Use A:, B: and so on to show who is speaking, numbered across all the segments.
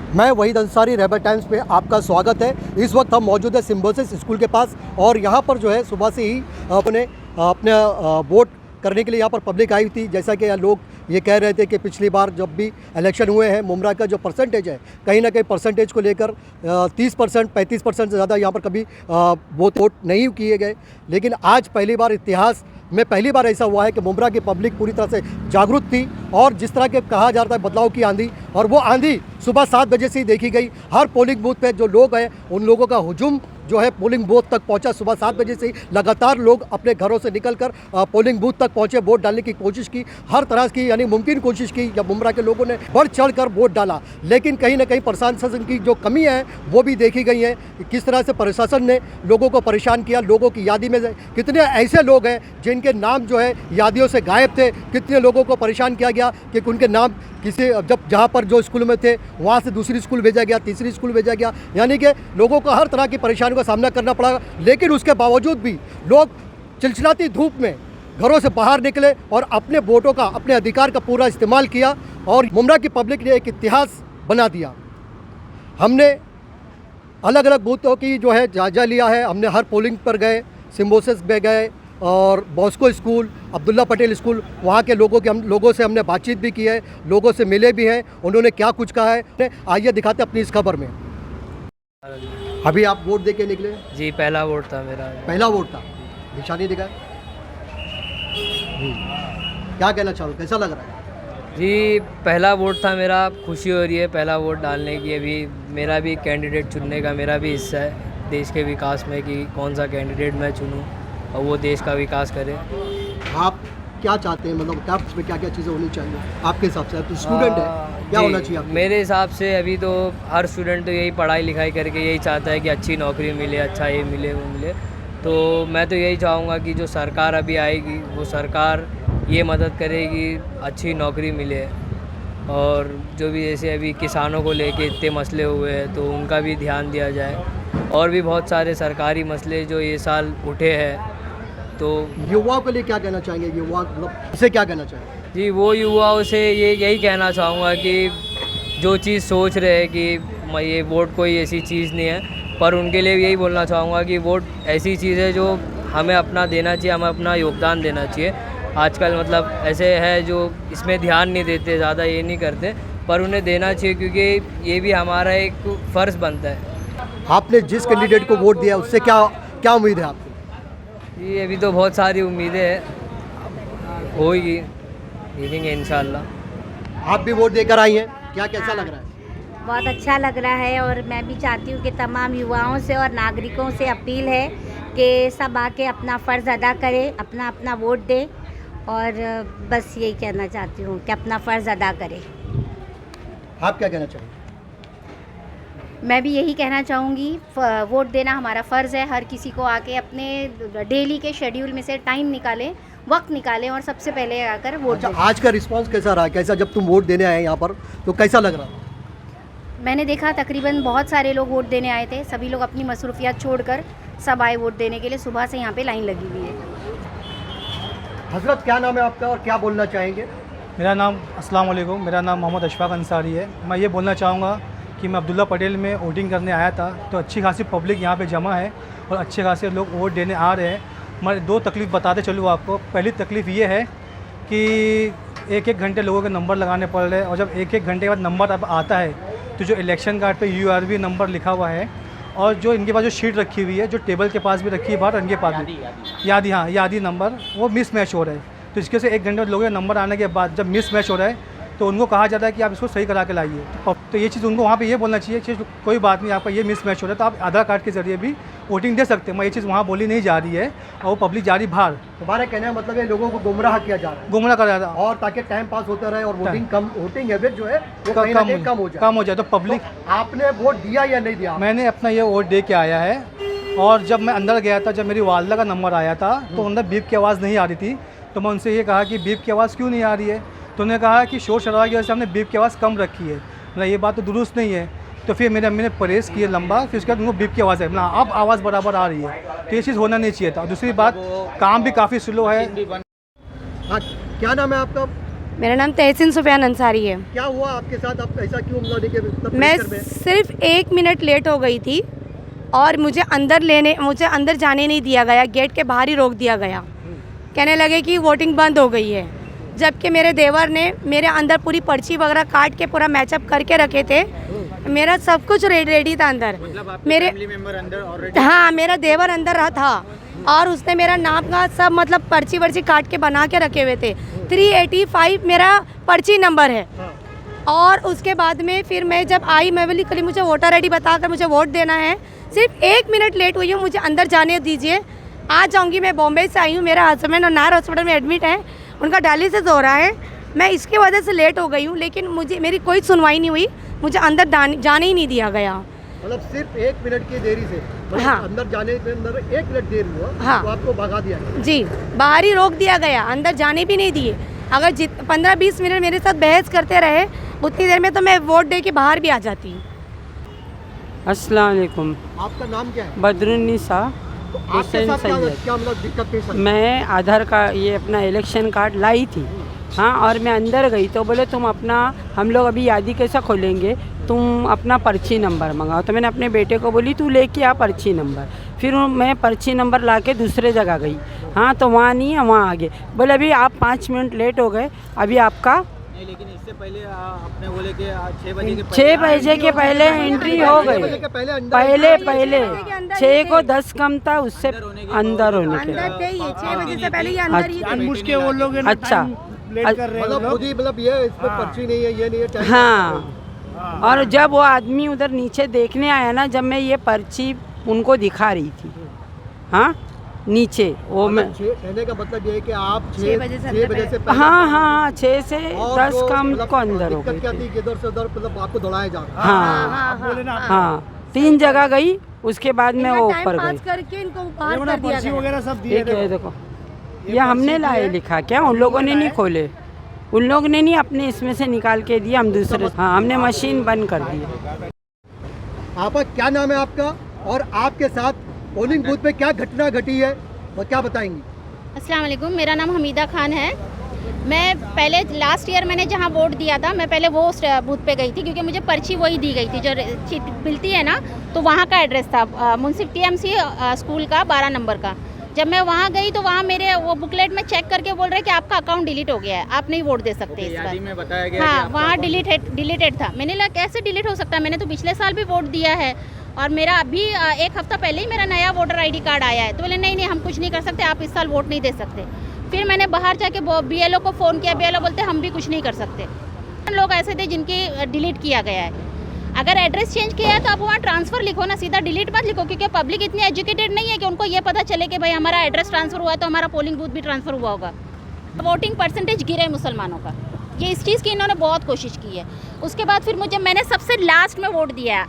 A: मैं वहीद अंसारी रहबर टाइम्स पे आपका स्वागत है। इस वक्त हम मौजूद है सिम्बोसिस स्कूल के पास और यहाँ पर जो है सुबह से ही अपने वोट करने के लिए यहाँ पर पब्लिक आई थी। जैसा कि लोग ये कह रहे थे कि पिछली बार जब भी इलेक्शन हुए हैं मुमरा का जो परसेंटेज है कहीं ना कहीं परसेंटेज को लेकर 30% 35% से ज़्यादा यहाँ पर कभी वोट नहीं किए गए। लेकिन आज पहली बार इतिहास में पहली बार ऐसा हुआ है कि मुमरा की पब्लिक पूरी तरह से जागरूक थी और जिस तरह के कहा जा रहा था बदलाव की आंधी, और वो आंधी सुबह 7 बजे से ही देखी गई। हर पोलिंग बूथ पे जो लोग हैं उन लोगों का हुजूम जो है पोलिंग बूथ तक पहुंचा। सुबह 7 बजे से ही लगातार लोग अपने घरों से निकलकर पोलिंग बूथ तक पहुंचे, वोट डालने की कोशिश की, हर तरह की यानी मुमकिन कोशिश की। जब मुमरा के लोगों ने बढ़ चढ़ कर वोट डाला, लेकिन कहीं ना कहीं प्रशासन की जो कमी है वो भी देखी गई है। किस तरह से प्रशासन ने लोगों को परेशान किया। लोगों की यादी में कितने ऐसे लोग हैं जिनके नाम जो है यादियों से गायब थे, कितने लोगों को परेशान किया गया कि उनके नाम किसी जब जहाँ पर जो स्कूल में थे वहाँ से दूसरी स्कूल भेजा गया, तीसरी स्कूल भेजा गया, यानी कि लोगों को हर तरह की परेशानियों का सामना करना पड़ा। लेकिन उसके बावजूद भी लोग चिलचिलाती धूप में घरों से बाहर निकले और अपने वोटों का, अपने अधिकार का पूरा इस्तेमाल किया और मुमरा की पब्लिक ने एक इतिहास बना दिया। हमने अलग अलग बूथों की जो है जायजा लिया है। हमने हर पोलिंग पर गए, सिम्बोसिस में गए और Bosco school, Abdullah Patel school, वहाँ के लोगों से हमने बातचीत भी की है, लोगों से मिले भी हैं, उन्होंने क्या कुछ कहा है आइए दिखाते अपनी इस खबर में। अभी आप वोट दे के निकले?
B: जी, पहला वोट था मेरा।
A: पहला वोट था, निशानी दिखाए। क्या कहना चाहो, कैसा लग रहा है?
B: जी, पहला वोट था मेरा, खुशी हो रही है पहला वोट डालने की। अभी मेरा भी कैंडिडेट चुनने का मेरा भी हिस्सा है देश के विकास में कि कौन सा कैंडिडेट मैं चुनूँ और वो देश का विकास करे।
A: आप क्या चाहते हैं, मतलब क्या उसमें क्या क्या चीज़ें होनी चाहिए आपके हिसाब से? आप तो स्टूडेंट है, क्या होना चाहिए?
B: मेरे हिसाब से अभी तो हर स्टूडेंट तो यही पढ़ाई लिखाई करके यही चाहता है कि अच्छी नौकरी मिले, अच्छा ये मिले वो मिले। तो मैं तो यही चाहूँगा कि जो सरकार अभी आएगी वो सरकार ये मदद करे कि अच्छी नौकरी मिले, और जो भी जैसे अभी किसानों को लेके इतने मसले हुए हैं तो उनका भी ध्यान दिया जाए, और भी बहुत सारे सरकारी मसले जो ये साल उठे हैं। तो
A: युवाओं के लिए क्या कहना चाहेंगे? युवा मतलब इसे क्या कहना चाहेंगे?
B: जी, वो युवाओं से यही कहना चाहूँगा कि जो चीज़ सोच रहे हैं कि ये वोट कोई ऐसी चीज़ नहीं है, पर उनके लिए यही बोलना चाहूँगा कि वोट ऐसी चीज़ है जो हमें अपना देना चाहिए, हमें अपना योगदान देना चाहिए। आजकल मतलब ऐसे है जो इसमें ध्यान नहीं देते, ज़्यादा ये नहीं करते, पर उन्हें देना चाहिए क्योंकि ये भी हमारा एक फ़र्ज़ बनता है।
A: आपने जिस कैंडिडेट को वोट दिया उससे क्या क्या उम्मीद है आपको?
B: ये अभी तो बहुत सारी उम्मीदें हैं, होगी, देखेंगे इंशाल्लाह।
A: आप भी वोट देकर आई हैं, क्या कैसा लग रहा है?
C: बहुत अच्छा लग रहा है और मैं भी चाहती हूँ कि तमाम युवाओं से और नागरिकों से अपील है कि सब आके अपना फ़र्ज़ अदा करें, अपना अपना वोट दें, और बस यही कहना चाहती हूँ कि अपना फ़र्ज़ अदा करें।
A: आप क्या कहना चाहेंगे?
D: मैं भी यही कहना चाहूँगी, वोट देना हमारा फ़र्ज़ है। हर किसी को आके अपने डेली के शेड्यूल में से टाइम निकालें, वक्त निकालें और सबसे पहले आकर वोट
A: अच्छा,
D: दें।
A: आज का रिस्पांस कैसा रहा? कैसा, जब तुम वोट देने आए यहाँ पर तो कैसा लग रहा?
D: मैंने देखा तकरीबन बहुत सारे लोग वोट देने आए थे। सभी लोग अपनी मसरूफियात छोड़कर सब आए वोट देने के लिए। सुबह से यहाँ पे लाइन लगी हुई है।
A: हजरत, क्या नाम है आपका और क्या बोलना चाहेंगे?
E: मेरा नाम, अस्सलाम वालेकुम, मेरा नाम मोहम्मद अशफाक अंसारी है। मैं ये बोलना चाहूँगा कि मैं अब्दुल्ला पटेल में वोटिंग करने आया था तो अच्छी खासी पब्लिक यहाँ पे जमा है और अच्छे खासे लोग वोट देने आ रहे हैं। मैं 2 तकलीफ़ बताते चलूँ आपको। पहली तकलीफ़ ये है कि एक घंटे लोगों के नंबर लगाने पड़ रहे हैं, और जब एक घंटे के बाद नंबर अब आता है तो जो इलेक्शन कार्ड पे URV नंबर लिखा हुआ है और जो इनके पास जो शीट रखी हुई है, जो टेबल के पास भी रखी है बाहर, इनके पास भी यादी नंबर, वो मिस मैच हो रहा है। तो इसके से 1 घंटे में लोगों के नंबर आने के बाद जब मिस मैच हो रहा है तो उनको कहा जाता है कि आप इसको सही करा के लाइए। तो ये चीज़ उनको वहाँ पे ये बोलना चाहिए कि कोई बात नहीं, आपका ये मिस मैच हो रहा है तो आप आधार कार्ड के ज़रिए भी वोटिंग दे सकते हैं। मैं ये चीज़ वहाँ बोली नहीं जा रही है और वो पब्लिक जा रही बाहर।
A: तुम्हारा कहने का मतलब है लोगों को गुमराह किया जा रहा है,
E: गुमराह करा रहा है,
A: और ताकि टाइम पास होता रहे और वोटिंग एवरेज जो है वो कहीं ना कहीं
E: कम हो जाए। तो पब्लिक,
A: तो आपने वोट दिया या नहीं दिया?
E: मैंने अपना ये वोट दे के आया है, और जब मैं अंदर गया था, जब मेरी वालदा का नंबर आया था तो अंदर बीप की आवाज़ नहीं आ रही थी। तो मैं उनसे ये कहा कि बीप की आवाज़ क्यों नहीं आ रही है? तो उन्होंने कहा कि शोर शराबा की वजह से हमने बीप की आवाज़ कम रखी है। मतलब ये बात तो दुरुस्त नहीं है। तो फिर मेरे अम्मी ने परहेज़ किया लंबा, फिर उसके बाद उनको बीप की आवाज़ है, मतलब अब आवाज़ बराबर आ रही है। तो ये चीज़ होना नहीं चाहिए था। दूसरी बात, काम भी काफ़ी स्लो है।
A: हाँ, क्या नाम है आपका?
F: मेरा नाम तहसीन सुफियान अंसारी है।
A: क्या हुआ आपके साथ, आप ऐसा क्यों मतलब कि मतलब
F: मैं
A: प्रेशर में?
F: सिर्फ 1 मिनट लेट हो गई थी और मुझे अंदर जाने नहीं दिया गया, गेट के बाहर ही रोक दिया गया। कहने लगे कि वोटिंग बंद हो गई है, जबकि मेरे देवर ने मेरे अंदर पूरी पर्ची वगैरह काट के पूरा मैचअप करके रखे थे। मेरा सब कुछ रेडी था अंदर।
G: मतलब
F: मेरे
G: फैमिली मेंबर अंदर ऑलरेडी?
F: हाँ, मेरा देवर अंदर रहा था और उसने मेरा नाम का सब मतलब पर्ची वर्ची काट के बना के रखे हुए थे। 385 मेरा पर्ची नंबर है। और उसके बाद में फिर मैं जब आई, मैं बोली कल मुझे वोटर आईडी बताकर मुझे वोट देना है। सिर्फ 1 मिनट लेट हुई हूँ, मुझे अंदर जाने दीजिए। आ जाऊँगी, मैं बॉम्बे से आई हूँ, मेरा हस्बैंड और नायर हॉस्पिटल में एडमिट है, उनका डायलिसिस हो रहा है। मैं इसकी वजह से लेट हो गई हूँ, लेकिन मेरी कोई सुनवाई नहीं हुई, मुझे अंदर जाने ही नहीं दिया गया।
A: मतलब सिर्फ 1 मिनट की देरी से मतलब
F: हाँ।
A: अंदर जाने के अंदर 1 मिनट देर हुआ,
F: हाँ।
A: तो आपको भगा दिया गया।
F: जी, बाहर ही रोक दिया गया, अंदर जाने भी नहीं दिए। अगर 15-20 मिनट मेरे साथ बहस करते रहे उतनी देर में तो मैं वोट दे के बाहर भी आ जाती।
H: अस्सलाम वालेकुम।
A: आपका नाम क्या है?
H: बदरुन्निसा
A: तो आपके
H: हुसैन
A: साथ क्या
H: सैयद।
A: क्या मतलब दिक्कत पेश आई?
H: मैं आधार कार्ड ये अपना इलेक्शन कार्ड लाई थी, हाँ, और मैं अंदर गई तो बोले तुम अपना, हम लोग अभी यादी कैसा खोलेंगे, तुम अपना पर्ची नंबर मंगाओ। तो मैंने अपने बेटे को बोली तू लेके आ पर्ची नंबर। फिर मैं पर्ची नंबर ला के दूसरे जगह गई, हाँ, तो वहाँ नहीं है, वहाँ आगे। बोले अभी आप 5 मिनट लेट हो गए, अभी आपका
G: नहीं, लेकिन इससे पहले आपने बोले कि 6 बजे के
H: 6 बजे के पहले एंट्री हो गई।
A: पहले
H: पहले 6 को 10 कम था, उससे अंदर होने के।
F: अंदर थे ये 6 बजे से पहले ही अंदर ही थे।
G: जानबूझ के वो लोग
H: अच्छा,
A: मतलब खुद ही मतलब ये इसमें पर्ची नहीं है, ये नहीं है, टाइम
H: हाँ। और जब वो आदमी उधर नीचे देखने आया ना, जब मैं ये पर्ची उनको दिखा रही थी, हाँ, नीचे वो मैं,
A: कहने का मतलब ये है कि आप
F: 6 बजे से
A: 6 बजे से पहले
H: हाँ 6 से
A: और
H: 10
A: जो
H: कम
A: मतलब
H: को अंदर हो
A: दिक्कत
H: गई
A: क्या
H: थी।
A: थी कि इधर से उधर मतलब आपको दौड़ाया जा रहा
H: हाँ हाँ, 3 जगह गई, उसके बाद में वो
F: टाइम
H: ऊपर
F: पास
H: गई।
F: करके इनको बाहर कर दिया गया।
G: वगैरह सब दिए
H: एक है देखो, ये हमने लाए लिखा क्या, उन लोगों ने नहीं खोले, उन लोगों ने नहीं अपने इसमें से निकाल के दिया, हम दूसरे, हाँ, हमने मशीन बंद कर दी।
A: आपका क्या नाम है आपका, और आपके साथ पोलिंग बूथ पे क्या घटना घटी है और क्या बताएंगी?
I: अस्सलाम वालेकुम, मेरा नाम हमीदा खान है। मैं पहले लास्ट ईयर मैंने जहाँ वोट दिया था, मैं पहले वो उस बूथ पे गई थी, क्योंकि मुझे पर्ची वही दी गई थी जो चिट मिलती है ना, तो वहाँ का एड्रेस था मुंसिफ TMC स्कूल का 12 नंबर का। जब मैं वहाँ गई तो वहाँ मेरे वो बुकलेट में चेक करके बोल रहे कि आपका अकाउंट डिलीट हो गया है, आप नहीं वोट दे सकते इस
G: यादी
I: बार।
G: में बताया गया
I: हाँ,
G: कि
I: वहाँ डिलीटेड था। मैंने लगा कैसे डिलीट हो सकता है, मैंने तो पिछले साल भी वोट दिया है और मेरा अभी 1 हफ्ता पहले ही मेरा नया वोटर ID कार्ड आया है। तो बोले नहीं हम कुछ नहीं कर सकते, आप इस साल वोट नहीं दे सकते। फिर मैंने बाहर जाके BLO को फ़ोन किया, BLO बोलते हम भी कुछ नहीं कर सकते। लोग ऐसे थे जिनकी डिलीट किया गया है। अगर एड्रेस चेंज किया है तो आप वहाँ ट्रांसफ़र लिखो ना, सीधा डिलीट मत लिखो, क्योंकि पब्लिक इतनी एजुकेटेड नहीं है कि उनको ये पता चले कि भाई हमारा एड्रेस ट्रांसफ़र हुआ है तो हमारा पोलिंग बूथ भी ट्रांसफ़र हुआ होगा। वोटिंग परसेंटेज गिरे मुसलमानों का, ये इस चीज़ की इन्होंने बहुत कोशिश की है। उसके बाद फिर मैंने सबसे लास्ट में वोट दिया।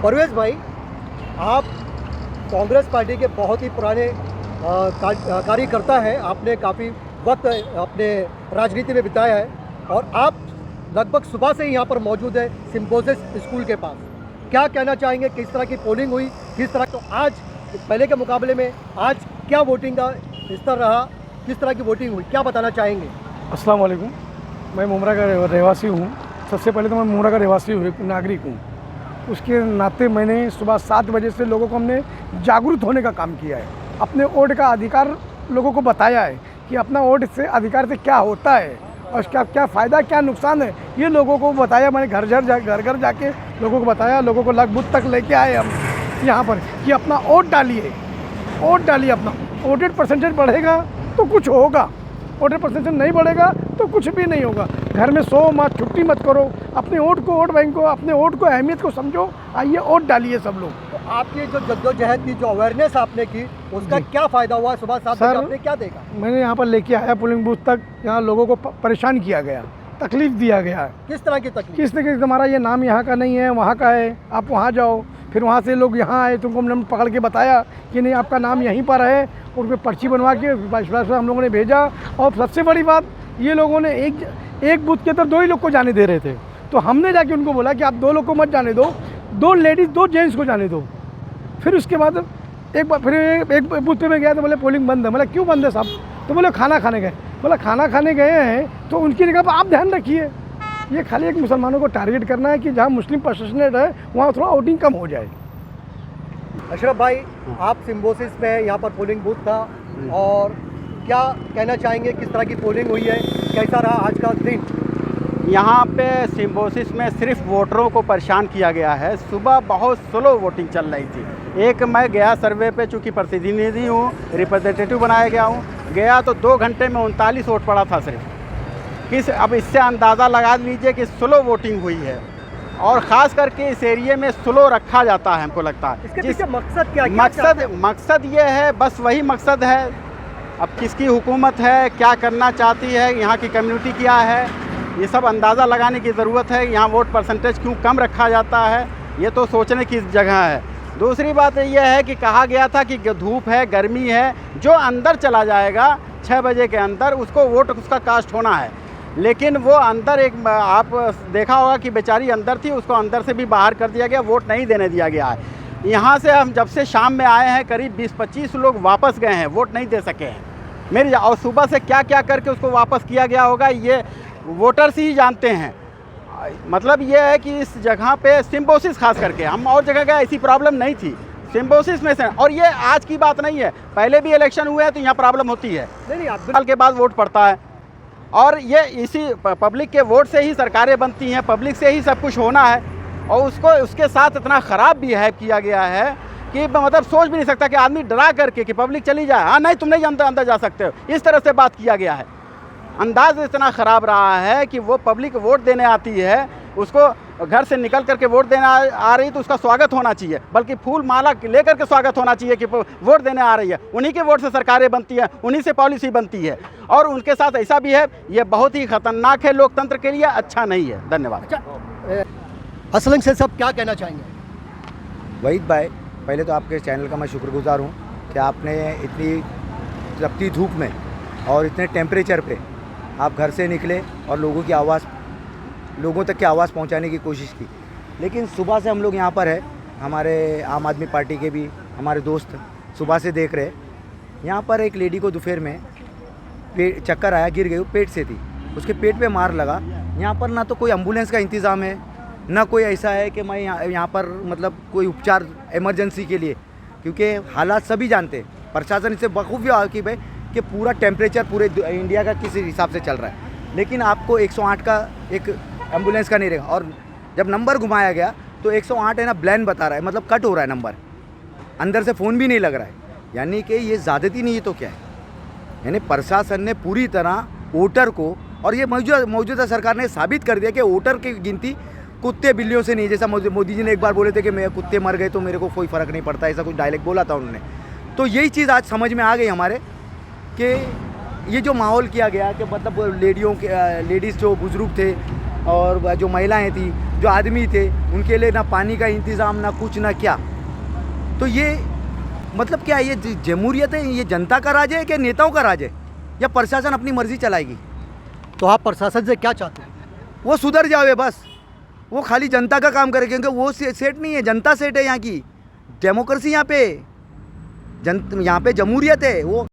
A: परवेज भाई, आप कांग्रेस पार्टी के बहुत ही पुराने कार्यकर्ता हैं, आपने काफ़ी वक्त अपने राजनीति में बिताया है और आप लगभग सुबह से ही यहाँ पर मौजूद है सिम्बोसिस स्कूल के पास। क्या कहना चाहेंगे, किस तरह की पोलिंग हुई, किस तरह, तो आज पहले के मुकाबले में आज क्या वोटिंग का स्तर रहा, किस तरह की वोटिंग हुई, क्या बताना चाहेंगे?
E: अस्सलाम वालेकुम। मैं मुमरा का रहवासी हूँ। सबसे पहले तो मैं मुमरा का रहवासी हूँ, एक नागरिक हूँ। उसके नाते मैंने सुबह 7 बजे से लोगों को हमने जागरूक होने का काम किया है, अपने वोट का अधिकार लोगों को बताया है कि अपना वोट से अधिकार से क्या होता है और उसका क्या फ़ायदा क्या नुकसान है, ये लोगों को बताया। मैंने घर घर जाके लोगों को बताया, लोगों को लगभग तक लेके आए हम यहाँ पर कि अपना वोट डालिए, अपना वोटेड परसेंटेज बढ़ेगा तो कुछ होगा, वोटेड परसेंटेज नहीं बढ़ेगा तो कुछ भी नहीं होगा। घर में सो मत, छुट्टी मत करो, अपने वोट को, वोट बैंक को, अपने वोट को अहमियत को समझो, आइए वोट डालिए सब लोग।
A: तो आपकी जो जद्दोजहद की, जो अवेयरनेस आपने की, उसका क्या फ़ायदा हुआ? सुबह 7 बजे आपने क्या देखा?
E: मैंने यहाँ पर लेके आया पोलिंग बूथ तक, यहाँ लोगों को परेशान किया गया, तकलीफ़ दिया गया।
A: किस तरह की तकलीफ?
E: किस तरह की, हमारा ये नाम यहाँ का नहीं है, वहाँ का है, आप वहाँ जाओ। फिर वहाँ से लोग यहाँ आए, तुमको हमने पकड़ के बताया कि नहीं आपका नाम यहीं पर है, और उसमें पर्ची बनवा के हम लोगों ने भेजा। और सबसे बड़ी बात, ये लोगों ने एक बूथ के अंदर 2 ही लोग को जाने दे रहे थे, तो हमने जाके उनको बोला कि आप 2 लोग को मत जाने दो, 2 लेडीज़ 2 जेंट्स को जाने दो। फिर उसके बाद एक बूथ पे मैं गया तो बोले पोलिंग बंद है। बोला क्यों बंद है साहब? तो बोले खाना खाने गए। बोला खाना खाने गए हैं तो उनकी जगह पर आप ध्यान रखिए। ये खाली एक मुसलमानों को टारगेट करना है कि जहाँ मुस्लिम पैसेंजर है वहाँ थोड़ा वोटिंग कम हो जाए।
A: अशरफ भाई, आप सिम्बोसिस में यहाँ पर पोलिंग बूथ था और क्या कहना चाहेंगे, किस तरह की पोलिंग हुई है, कैसा रहा आज का दिन?
J: यहाँ पे सिम्बोसिस में सिर्फ वोटरों को परेशान किया गया है। सुबह बहुत स्लो वोटिंग चल रही थी। एक मैं गया सर्वे पे, चूँकि प्रतिनिधि हूँ, रिप्रेजेंटेटिव बनाया गया हूँ, गया तो 2 घंटे में 39 वोट पड़ा था सिर्फ। अब इससे अंदाज़ा लगा लीजिए कि स्लो वोटिंग हुई है और ख़ास करके इस एरिए में स्लो रखा जाता है, हमको लगता है।
A: इसके पीछे मकसद क्या?
J: मकसद ये है, बस वही मकसद है। अब किसकी हुकूमत है, क्या करना चाहती है, यहाँ की कम्युनिटी क्या है, ये सब अंदाज़ा लगाने की ज़रूरत है। यहाँ वोट परसेंटेज क्यों कम रखा जाता है, ये तो सोचने की जगह है। दूसरी बात यह है कि कहा गया था कि धूप है, गर्मी है, जो अंदर चला जाएगा 6 बजे के अंदर उसको वोट उसका कास्ट होना है। लेकिन वो अंदर एक आप देखा होगा कि बेचारी अंदर थी, उसको अंदर से भी बाहर कर दिया गया, वोट नहीं देने दिया गया है। यहाँ से हम जब से शाम में आए हैं करीब 20-25 लोग वापस गए हैं, वोट नहीं दे सके हैं मेरी। और सुबह से क्या क्या करके उसको वापस किया गया होगा ये वोटर्स ही जानते हैं। मतलब ये है कि इस जगह पे सिम्बोसिस खास करके, हम और जगह का ऐसी प्रॉब्लम नहीं थी, सिम्बोसिस में से। और ये आज की बात नहीं है, पहले भी इलेक्शन हुए हैं तो यहाँ प्रॉब्लम होती है। साल के बाद वोट पड़ता है और ये इसी पब्लिक के वोट से ही सरकारें बनती हैं, पब्लिक से ही सब कुछ होना है। और उसके साथ इतना ख़राब बिहेव किया गया है कि मतलब सोच भी नहीं सकता कि आदमी डरा करके कि पब्लिक चली जाए, हाँ नहीं तुम नहीं अंदर जा सकते हो, इस तरह से बात किया गया है। अंदाज इतना ख़राब रहा है कि वो पब्लिक वोट देने आती है, उसको घर से निकल करके वोट देने आ रही तो उसका स्वागत होना चाहिए, बल्कि फूल माला लेकर के स्वागत होना चाहिए कि वोट देने आ रही है। उन्हीं के वोट से सरकारें बनती हैं, उन्हीं से पॉलिसी बनती है। और उनके साथ ऐसा भी है, ये बहुत ही ख़तरनाक है, लोकतंत्र के लिए अच्छा नहीं है। धन्यवाद।
A: असलम से सब क्या कहना चाहेंगे?
K: वहीद भाई, पहले तो आपके चैनल का मैं शुक्रगुजार हूँ कि आपने इतनी तपती धूप में और इतने टेम्परेचर पे आप घर से निकले और लोगों तक की आवाज़ पहुंचाने की कोशिश की। लेकिन सुबह से हम लोग यहाँ पर है, हमारे आम आदमी पार्टी के भी हमारे दोस्त सुबह से देख रहे। यहाँ पर एक लेडी को दोपहर में चक्कर आया, गिर गई, वो पेट से थी, उसके पेट पे मार लगा। यहाँ पर ना तो कोई एम्बुलेंस का इंतज़ाम है, ना कोई ऐसा है कि मैं यहाँ पर मतलब कोई उपचार इमरजेंसी के लिए, क्योंकि हालात सभी जानते हैं, प्रशासन इससे बखूबी वाकिफ़ है कि पूरा टेम्परेचर पूरे इंडिया का किस हिसाब से चल रहा है। लेकिन आपको 108 का एक एम्बुलेंस का नहीं रहेगा। और जब नंबर घुमाया गया तो 108 है ना ब्लैंक बता रहा है, मतलब कट हो रहा है नंबर, अंदर से फ़ोन भी नहीं लग रहा है। यानी कि ये ज़्यादती नहीं है तो क्या है। यानी प्रशासन ने पूरी तरह वोटर को, और ये मौजूदा सरकार ने साबित कर दिया कि वोटर की गिनती कुत्ते बिल्लियों से नहीं। जैसा मोदी जी ने एक बार बोले थे कि मैं कुत्ते मर गए तो मेरे को कोई फ़र्क नहीं पड़ता, ऐसा कुछ डायलॉग बोला था उन्होंने। तो यही चीज़ आज समझ में आ गई हमारे कि ये जो माहौल किया गया कि मतलब लेडीज़ जो बुज़ुर्ग थे और जो महिलाएं थी, जो आदमी थे, उनके लिए ना पानी का इंतज़ाम, ना कुछ, ना क्या। तो ये मतलब क्या है, ये जमहूरियत है, ये जनता का राज है कि नेताओं का राज है, या प्रशासन अपनी मर्जी चलाएगी?
A: तो आप प्रशासन से क्या चाहते हैं?
K: वो सुधर जावे बस, वो खाली जनता का काम करे, क्योंकि वो सेट नहीं है, जनता सेट है। यहाँ की डेमोक्रेसी, यहाँ पे जमहूरियत है वो।